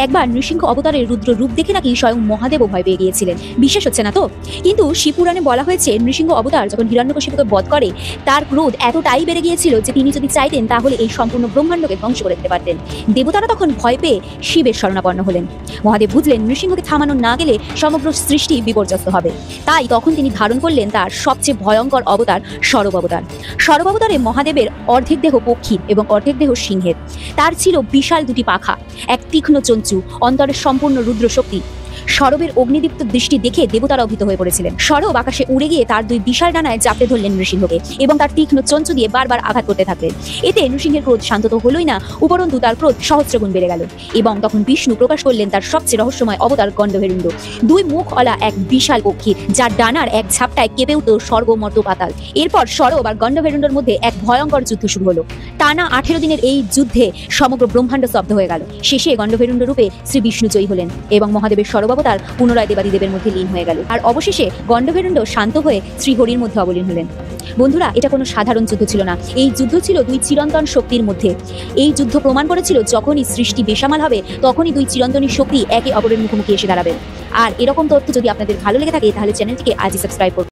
একবার নৃসিংহ অবতারের রুদ্র রূপ দেখে নাকি স্বয়ং মহাদেবও ভয় পেয়ে গিয়েছিলেন। বিশ্বাস হচ্ছে না তো? কিন্তু শিবপুরাণে বলা হয়েছে নৃসিংহ অবতার যখন হিরণ্যকশিপুকে বধ করে তার ক্রোধ এতটাই বেড়ে গিয়েছিল যে তিনি যদি চাইতেন তাহলে এই সম্পূর্ণ ব্রহ্মাণ্ডকে ধ্বংস করে দিতে পারতেন। দেবতারা তখন ভয় পেয়ে শিবের শরণাপন্ন হলেন। মহাদেব বুঝলেন নৃসিংহকে থামানো না গেলে সমগ্র সৃষ্টি বিপর্যস্ত হবে। তাই তখন তিনি ধারণ করলেন তার সবচেয়ে ভয়ঙ্কর অবতার সরব অবতার। সরব অবতারে মহাদেবের অর্ধেক দেহ পক্ষীর এবং অর্ধেক দেহ সিংহের। তার ছিল বিশাল দুটি পাখা, এক তীক্ষ্ণ চঞ্চু, অন্তরের সম্পূর্ণ রুদ্র শক্তি। সরবের অগ্নিদীপ্ত দৃষ্টি দেখে দেবতারা অভিভূত হয়ে পড়েছিলেন। সরব আকাশে উড়ে গিয়ে তার দুই বিশাল ডানায় চাপতে ধরলেন নৃসিংহকে এবং তার তীক্ষ্ণ চঞ্চু দিয়ে বারবার আঘাত করতে থাকলেন। এতে নৃসিংহের ক্রোধ শান্ত তো হলোই না, উপরন্তু তার ক্রোধ সহস্রগুণ বেড়ে গেল। এবং তখন বিষ্ণু প্রকাশ করলেন তার সবচেয়ে রহস্যময় অবতার গণ্ডভেরুণ্ড, দুই মুখওয়ালা এক বিশাল পক্ষী, যার ডানার এক ঝাপটায় কেঁপে উঠল স্বর্গ মর্ত পাতাল। এরপর সরব আর গণ্ডভেরুণ্ডর মধ্যে এক ভয়ঙ্কর যুদ্ধ শুরু হলো। টানা 18 দিনের এই যুদ্ধে সমগ্র ব্রহ্মাণ্ড স্তব্ধ হয়ে গেল। শেষে গণ্ডভেরুণ্ড রূপে শ্রী বিষ্ণু জয়ী হলেন এবং মহাদেবের সরব অবতার পুনরায় দেবাদিদেবের মধ্যে লীন হয়ে গেল। আর অবশেষে গণ্ডভেরুণ্ড শান্ত হয়ে শ্রীহরির মধ্যে অবলীন হলেন। বন্ধুরা, এটা কোনো সাধারণ যুদ্ধ ছিল না, এই যুদ্ধ ছিল দুই চিরন্তন শক্তির মধ্যে। এই যুদ্ধ প্রমাণ করেছিল যখনই সৃষ্টি বেসামাল হবে তখনই দুই চিরন্তনী শক্তি একে অপরের মুখোমুখি এসে দাঁড়াবে। আর এরকম তথ্য যদি আপনাদের ভালো লেগে থাকে তাহলে চ্যানেলটিকে আজই সাবস্ক্রাইব করুন।